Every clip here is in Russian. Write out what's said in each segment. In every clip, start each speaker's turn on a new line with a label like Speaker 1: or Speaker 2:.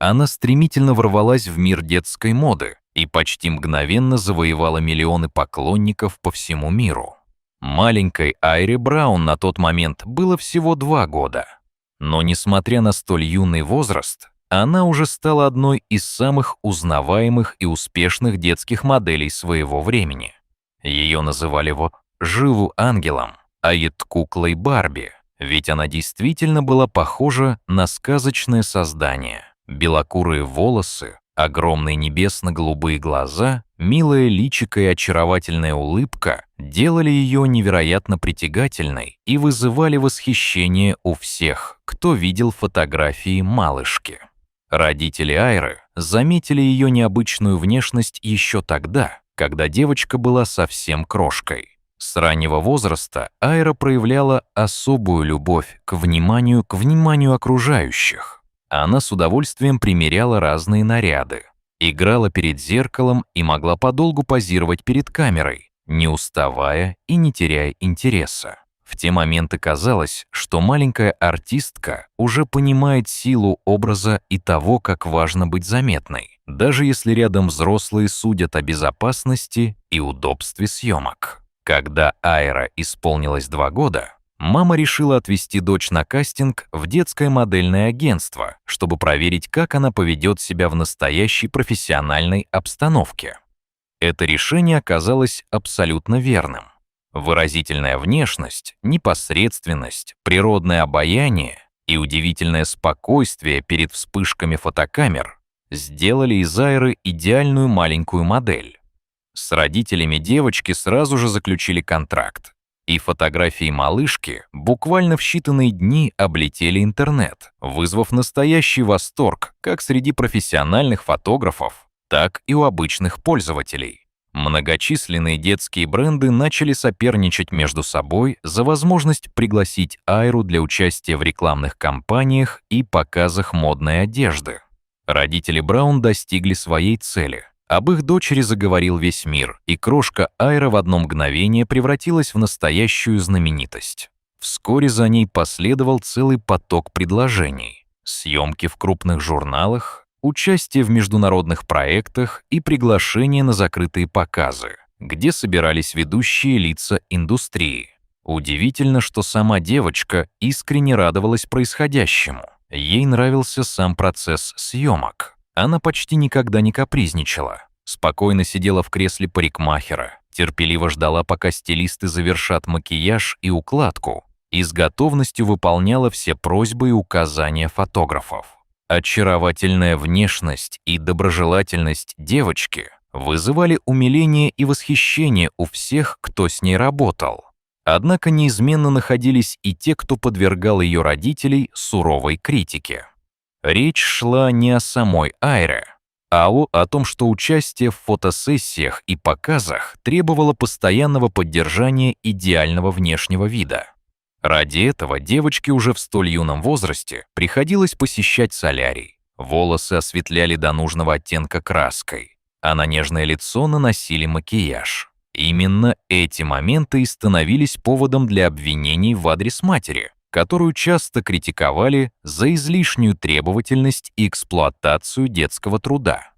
Speaker 1: Она стремительно ворвалась в мир детской моды и почти мгновенно завоевала миллионы поклонников по всему миру. Маленькой Айре Браун на тот момент было всего 2 года. Но несмотря на столь юный возраст, она уже стала одной из самых узнаваемых и успешных детских моделей своего времени. Ее называли «живу ангелом», а куклой Барби, ведь она действительно была похожа на сказочное создание. Белокурые волосы, огромные небесно-голубые глаза, милое личико и очаровательная улыбка делали ее невероятно притягательной и вызывали восхищение у всех, кто видел фотографии малышки. Родители Айры заметили ее необычную внешность еще тогда, когда девочка была совсем крошкой. С раннего возраста Айра проявляла особую любовь к вниманию окружающих. Она с удовольствием примеряла разные наряды, играла перед зеркалом и могла подолгу позировать перед камерой, не уставая и не теряя интереса. В те моменты казалось, что маленькая артистка уже понимает силу образа и того, как важно быть заметной, даже если рядом взрослые судят о безопасности и удобстве съемок. Когда Айра исполнилось 2 года, мама решила отвезти дочь на кастинг в детское модельное агентство, чтобы проверить, как она поведет себя в настоящей профессиональной обстановке. Это решение оказалось абсолютно верным. Выразительная внешность, непосредственность, природное обаяние и удивительное спокойствие перед вспышками фотокамер сделали из Айры идеальную маленькую модель. С родителями девочки сразу же заключили контракт, и фотографии малышки буквально в считанные дни облетели интернет, вызвав настоящий восторг как среди профессиональных фотографов, так и у обычных пользователей. Многочисленные детские бренды начали соперничать между собой за возможность пригласить Айру для участия в рекламных кампаниях и показах модной одежды. Родители Браун достигли своей цели. Об их дочери заговорил весь мир, и крошка Айра в одно мгновение превратилась в настоящую знаменитость. Вскоре за ней последовал целый поток предложений: съемки в крупных журналах, участие в международных проектах и приглашение на закрытые показы, где собирались ведущие лица индустрии. Удивительно, что сама девочка искренне радовалась происходящему. Ей нравился сам процесс съемок. Она почти никогда не капризничала. Спокойно сидела в кресле парикмахера, терпеливо ждала, пока стилисты завершат макияж и укладку, и с готовностью выполняла все просьбы и указания фотографов. Очаровательная внешность и доброжелательность девочки вызывали умиление и восхищение у всех, кто с ней работал. Однако неизменно находились и те, кто подвергал ее родителей суровой критике. Речь шла не о самой Айре, а о том, что участие в фотосессиях и показах требовало постоянного поддержания идеального внешнего вида. Ради этого девочке уже в столь юном возрасте приходилось посещать солярий. Волосы осветляли до нужного оттенка краской, а на нежное лицо наносили макияж. Именно эти моменты и становились поводом для обвинений в адрес матери, которую часто критиковали за излишнюю требовательность и эксплуатацию детского труда.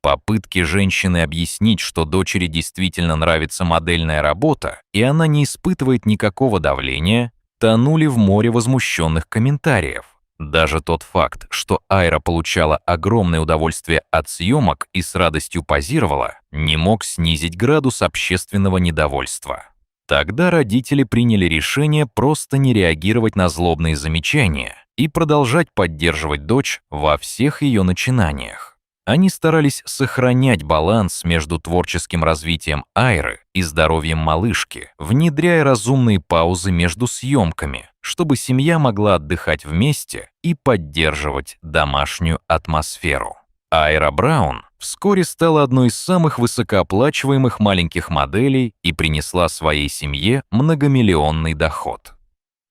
Speaker 1: Попытки женщины объяснить, что дочери действительно нравится модельная работа, и она не испытывает никакого давления, тонули в море возмущенных комментариев. Даже тот факт, что Айра получала огромное удовольствие от съемок и с радостью позировала, не мог снизить градус общественного недовольства. Тогда родители приняли решение просто не реагировать на злобные замечания и продолжать поддерживать дочь во всех ее начинаниях. Они старались сохранять баланс между творческим развитием Айры и здоровьем малышки, внедряя разумные паузы между съемками, чтобы семья могла отдыхать вместе и поддерживать домашнюю атмосферу. Айра Браун вскоре стала одной из самых высокооплачиваемых маленьких моделей и принесла своей семье многомиллионный доход.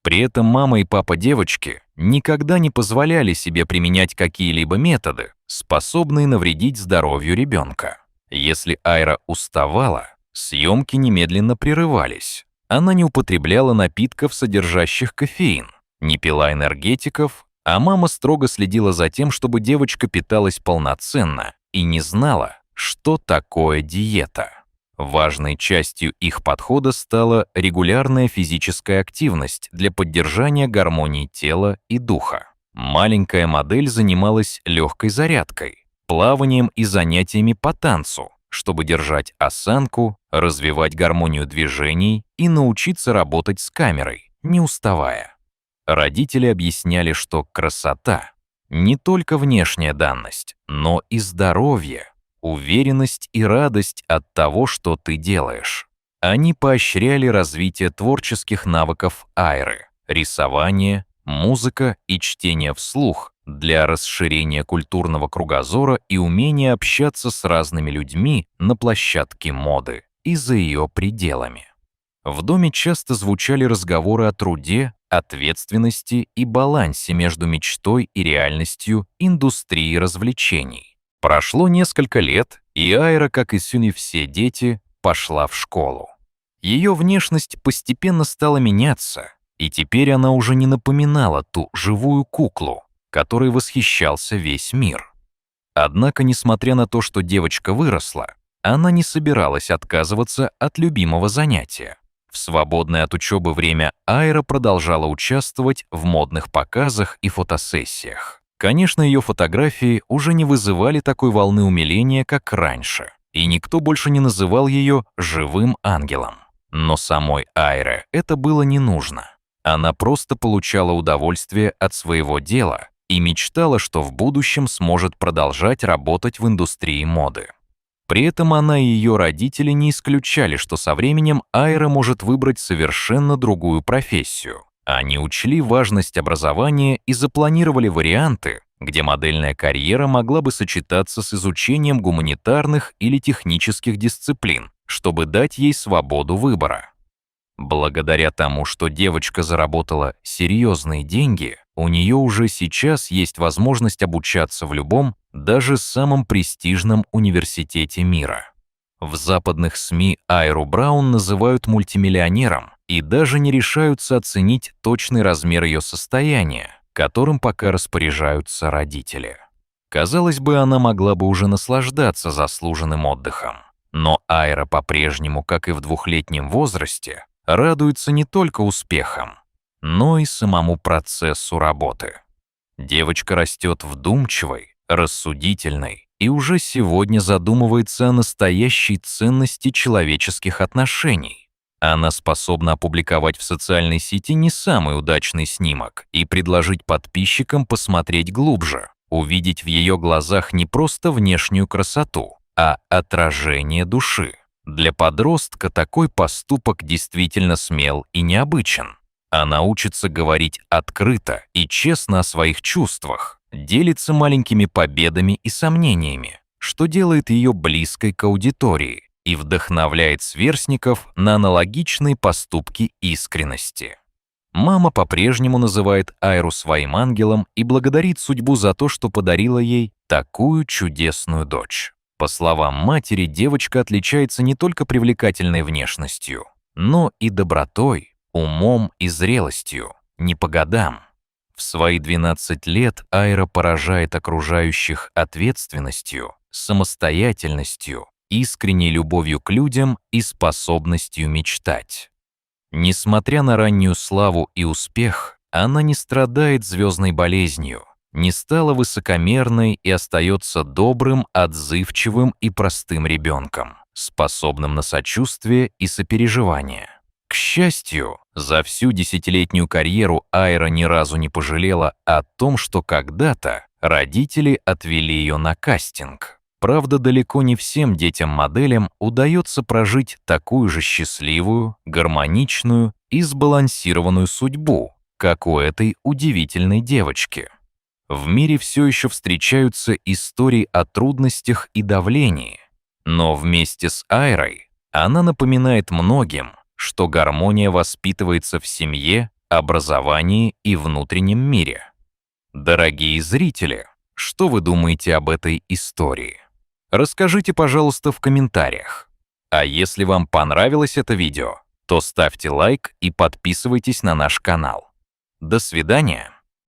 Speaker 1: При этом мама и папа девочки никогда не позволяли себе применять какие-либо методы, способные навредить здоровью ребенка. Если Айра уставала, съемки немедленно прерывались. Она не употребляла напитков, содержащих кофеин, не пила энергетиков, А мама строго следила за тем, чтобы девочка питалась полноценно и не знала, что такое диета. Важной частью их подхода стала регулярная физическая активность для поддержания гармонии тела и духа. Маленькая модель занималась легкой зарядкой, плаванием и занятиями по танцу, чтобы держать осанку, развивать гармонию движений и научиться работать с камерой, не уставая. Родители объясняли, что красота — не только внешняя данность, но и здоровье, уверенность и радость от того, что ты делаешь. Они поощряли развитие творческих навыков Айры, рисование, музыка и чтение вслух для расширения культурного кругозора и умения общаться с разными людьми на площадке моды и за ее пределами. В доме часто звучали разговоры о труде, ответственности и балансе между мечтой и реальностью индустрии развлечений. Прошло несколько лет, и Айра, как и Сюни все дети, пошла в школу. Ее внешность постепенно стала меняться, и теперь она уже не напоминала ту живую куклу, которой восхищался весь мир. Однако, несмотря на то, что девочка выросла, она не собиралась отказываться от любимого занятия. В свободное от учебы время Айра продолжала участвовать в модных показах и фотосессиях. Конечно, ее фотографии уже не вызывали такой волны умиления, как раньше, и никто больше не называл ее «живым ангелом». Но самой Айре это было не нужно. Она просто получала удовольствие от своего дела и мечтала, что в будущем сможет продолжать работать в индустрии моды. При этом она и ее родители не исключали, что со временем Айра может выбрать совершенно другую профессию. Они учли важность образования и запланировали варианты, где модельная карьера могла бы сочетаться с изучением гуманитарных или технических дисциплин, чтобы дать ей свободу выбора. Благодаря тому, что девочка заработала серьезные деньги, у нее уже сейчас есть возможность обучаться в любом, даже самом престижном университете мира. В западных СМИ Айру Браун называют мультимиллионером и даже не решаются оценить точный размер ее состояния, которым пока распоряжаются родители. Казалось бы, она могла бы уже наслаждаться заслуженным отдыхом. Но Айра по-прежнему, как и в 2-летнем возрасте, радуется не только успехам, но и самому процессу работы. Девочка растет вдумчивой, рассудительной и уже сегодня задумывается о настоящей ценности человеческих отношений. Она способна опубликовать в социальной сети не самый удачный снимок и предложить подписчикам посмотреть глубже, увидеть в ее глазах не просто внешнюю красоту, а отражение души. Для подростка такой поступок действительно смел и необычен. Она учится говорить открыто и честно о своих чувствах, делится маленькими победами и сомнениями, что делает ее близкой к аудитории и вдохновляет сверстников на аналогичные поступки искренности. Мама по-прежнему называет Айру своим ангелом и благодарит судьбу за то, что подарила ей такую чудесную дочь. По словам матери, девочка отличается не только привлекательной внешностью, но и добротой, умом и зрелостью, не по годам. В свои 12 лет Айра поражает окружающих ответственностью, самостоятельностью, искренней любовью к людям и способностью мечтать. Несмотря на раннюю славу и успех, она не страдает звездной болезнью, не стала высокомерной и остается добрым, отзывчивым и простым ребенком, способным на сочувствие и сопереживание. К счастью, за всю 10-летнюю карьеру Айра ни разу не пожалела о том, что когда-то родители отвели ее на кастинг. Правда, далеко не всем детям-моделям удается прожить такую же счастливую, гармоничную и сбалансированную судьбу, как у этой удивительной девочки. В мире все еще встречаются истории о трудностях и давлении, но вместе с Айрой она напоминает многим, что гармония воспитывается в семье, образовании и внутреннем мире. Дорогие зрители, что вы думаете об этой истории? Расскажите, пожалуйста, в комментариях. А если вам понравилось это видео, то ставьте лайк и подписывайтесь на наш канал. До свидания!